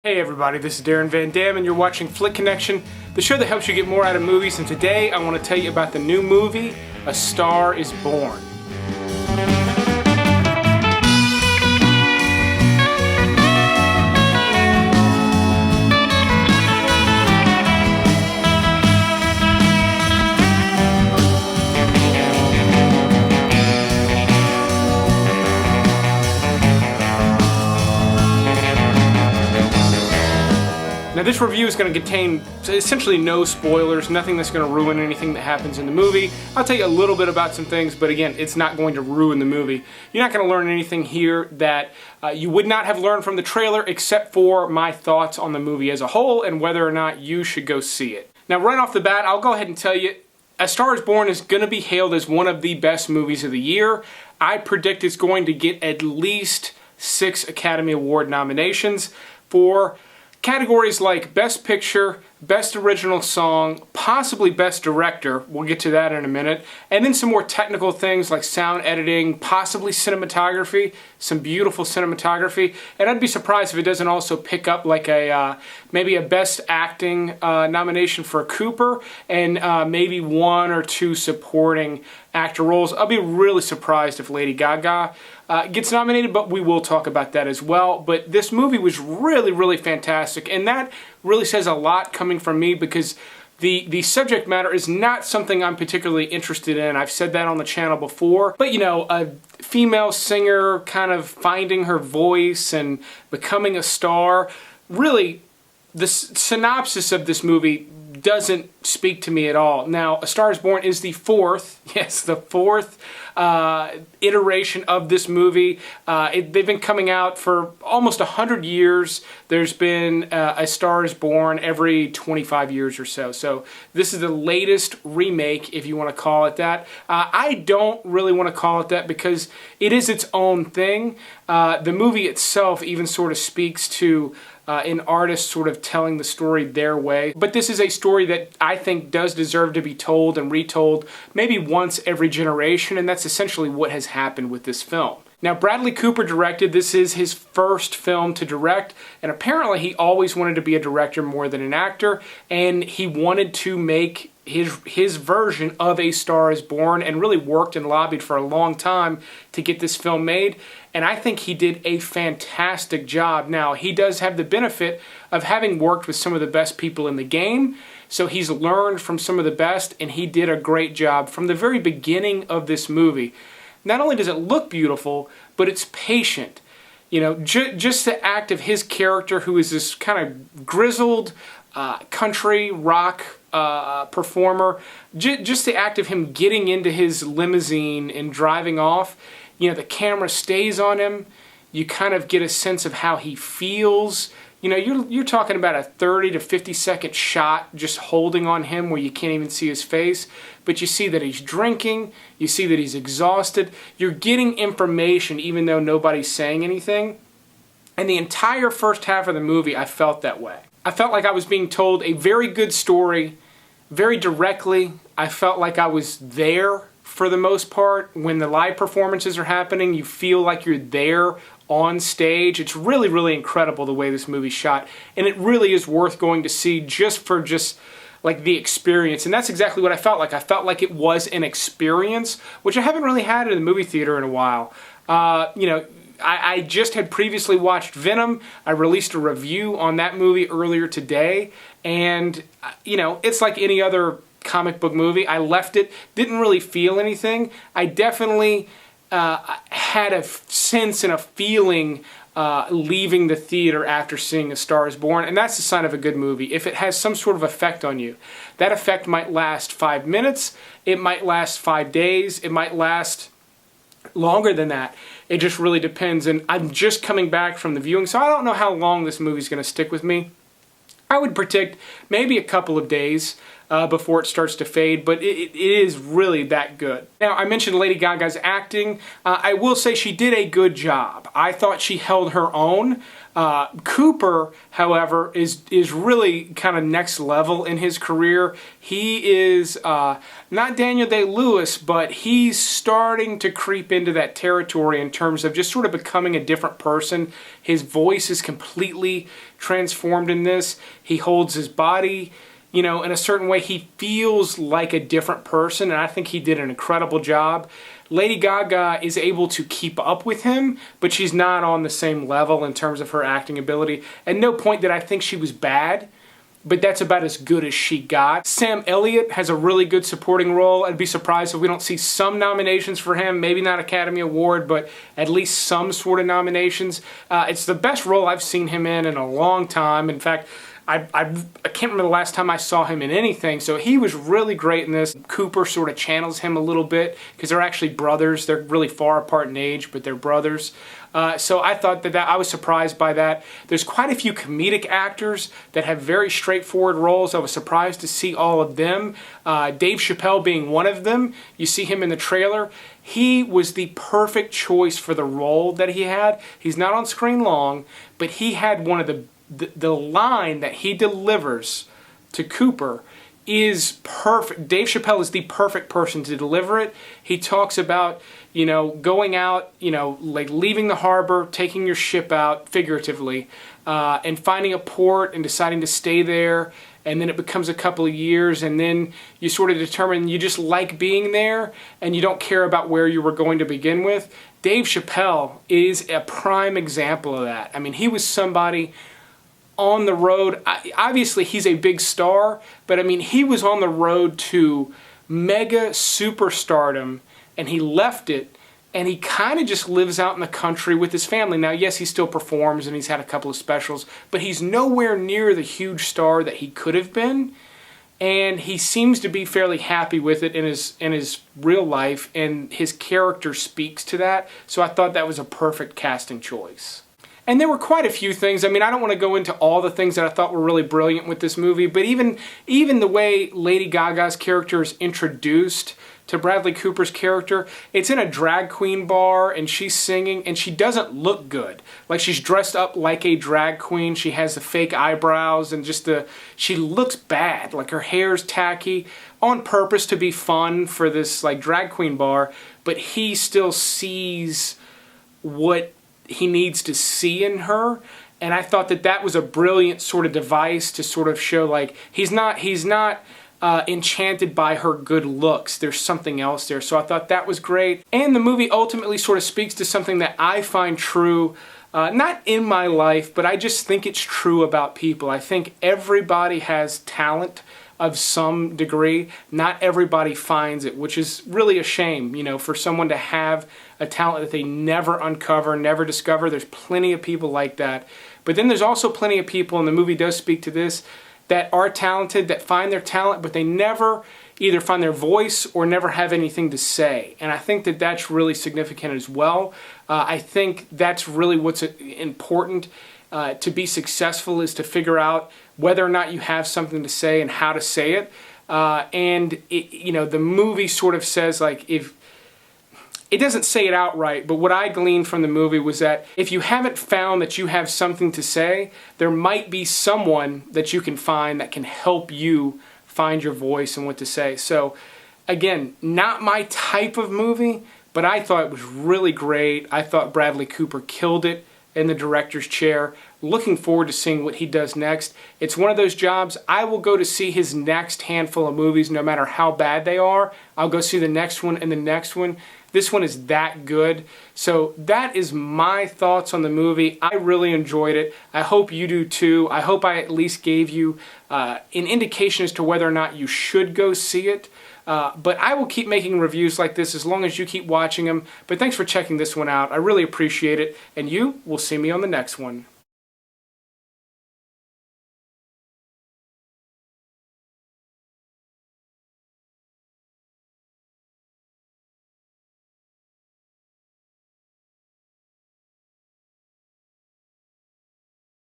Hey everybody, this is Darren Van Dam and you're watching Flick Connection, the show that helps you get more out of movies, and today I want to tell you about the new movie, A Star is Born. Now this review is going to contain essentially no spoilers, nothing that's going to ruin anything that happens in the movie. I'll tell you a little bit about some things, but again, it's not going to ruin the movie. You're not going to learn anything here that you would not have learned from the trailer, except for my thoughts on the movie as a whole and whether or not you should go see it. Now right off the bat, I'll go ahead and tell you, A Star is Born is going to be hailed as one of the best movies of the year. I predict it's going to get at least 6 Academy Award nominations for categories like Best Picture, Best Original Song, possibly Best Director, we'll get to that in a minute, and then some more technical things like sound editing, possibly cinematography, some beautiful cinematography, and I'd be surprised if it doesn't also pick up like a maybe a Best Acting nomination for Cooper, and maybe 1 or 2 supporting actor roles. I'll be really surprised if Lady Gaga gets nominated, but we will talk about that as well. But this movie was really, really fantastic, and that really says a lot coming from me because the subject matter is not something I'm particularly interested in. I've said that on the channel before, but you know, a female singer kind of finding her voice and becoming a star, really, the synopsis of this movie doesn't speak to me at all. Now, A Star is Born is the 4th, yes, the 4th iteration of this movie. They've been coming out for almost 100 years. There's been A Star is Born every 25 years or so. So this is the latest remake, if you want to call it that. I don't really want to call it that because it is its own thing. The movie itself even sort of speaks to an artist sort of telling the story their way. But this is a story that I think does deserve to be told and retold maybe once every generation, and that's essentially what has happened with this film. Now, Bradley Cooper directed. This is his first film to direct, and apparently he always wanted to be a director more than an actor, and he wanted to make his version of A Star is Born, and really worked and lobbied for a long time to get this film made, and I think he did a fantastic job. Now, he does have the benefit of having worked with some of the best people in the game, so he's learned from some of the best, and he did a great job from the very beginning of this movie. Not only does it look beautiful, but it's patient. You know, just the act of his character, who is this kind of grizzled country rock performer, just the act of him getting into his limousine and driving off, you know, the camera stays on him, you kind of get a sense of how he feels. You know, you're talking about a 30 to 50 second shot just holding on him where you can't even see his face, but you see that he's drinking, you see that he's exhausted, you're getting information even though nobody's saying anything. And the entire first half of the movie, I felt that way. I felt like I was being told a very good story, very directly. I felt like I was there for the most part. When the live performances are happening, you feel like you're there on stage. It's really, really incredible the way this movie's shot, and it really is worth going to see just for like the experience. And that's exactly what I felt like. I felt like it was an experience, which I haven't really had in the movie theater in a while. You know, I just had previously watched Venom. I released a review on that movie earlier today, and you know, it's like any other comic book movie. I left it, didn't really feel anything. I definitely had a sense and a feeling leaving the theater after seeing A Star is Born, and that's the sign of a good movie. If it has some sort of effect on you, that effect might last 5 minutes, it might last 5 days, it might last longer than that. It just really depends, and I'm just coming back from the viewing, so I don't know how long this movie's going to stick with me. I would predict maybe a couple of days. before it starts to fade, but it is really that good. Now, I mentioned Lady Gaga's acting. I will say she did a good job. I thought she held her own. Cooper, however, is really kind of next level in his career. He is not Daniel Day-Lewis, but he's starting to creep into that territory in terms of just sort of becoming a different person. His voice is completely transformed in this. He holds his body, you know, in a certain way. He feels like a different person, and I think he did an incredible job. Lady Gaga is able to keep up with him, but she's not on the same level in terms of her acting ability. At no point did I think she was bad, but that's about as good as she got. Sam Elliott has a really good supporting role. I'd be surprised if we don't see some nominations for him. Maybe not Academy Award, but at least some sort of nominations. It's the best role I've seen him in a long time. In fact, I can't remember the last time I saw him in anything, so he was really great in this. Cooper sort of channels him a little bit because they're actually brothers. They're really far apart in age, but they're brothers. So I thought that I was surprised by that. There's quite a few comedic actors that have very straightforward roles. I was surprised to see all of them. Dave Chappelle being one of them. You see him in the trailer. He was the perfect choice for the role that he had. He's not on screen long, but he had one of the line that he delivers to Cooper is perfect. Dave Chappelle is the perfect person to deliver it. He talks about, you know, going out, you know, like leaving the harbor, taking your ship out, figuratively, and finding a port and deciding to stay there, and then it becomes a couple of years, and then you sort of determine you just like being there, and you don't care about where you were going to begin with. Dave Chappelle is a prime example of that. I mean, he was somebody on the road. Obviously, he's a big star, but I mean, he was on the road to mega superstardom, and he left it, and he kind of just lives out in the country with his family. Now, yes, he still performs, and he's had a couple of specials, but he's nowhere near the huge star that he could have been, and he seems to be fairly happy with it in his real life, and his character speaks to that, so I thought that was a perfect casting choice. And there were quite a few things. I mean, I don't want to go into all the things that I thought were really brilliant with this movie, but even the way Lady Gaga's character is introduced to Bradley Cooper's character, it's in a drag queen bar, and she's singing, and she doesn't look good. Like, she's dressed up like a drag queen. She has the fake eyebrows, and she looks bad. Like, her hair's tacky, on purpose to be fun for this, like, drag queen bar, but he still sees what he needs to see in her, and I thought that was a brilliant sort of device to sort of show, like, he's not enchanted by her good looks. There's something else there, so I thought that was great. And the movie ultimately sort of speaks to something that I find true, not in my life, but I just think it's true about people. I think everybody has talent of some degree. Not everybody finds it, which is really a shame, you know, for someone to have a talent that they never uncover, never discover. There's plenty of people like that. But then there's also plenty of people, and the movie does speak to this, that are talented, that find their talent, but they never either find their voice or never have anything to say. And I think that that's really significant as well. I think that's really what's important to be successful, is to figure out whether or not you have something to say and how to say it. You know, the movie sort of says, like, if it doesn't say it outright, but what I gleaned from the movie was that if you haven't found that you have something to say, there might be someone that you can find that can help you find your voice and what to say. So, again, not my type of movie, but I thought it was really great. I thought Bradley Cooper killed it in the director's chair. Looking forward to seeing what he does next. It's one of those jobs, I will go to see his next handful of movies no matter how bad they are. I'll go see the next one and the next one. This one is that good. So that is my thoughts on the movie. I really enjoyed it. I hope you do too. I hope I at least gave you an indication as to whether or not you should go see it. But I will keep making reviews like this as long as you keep watching them. But thanks for checking this one out. I really appreciate it. And you will see me on the next one.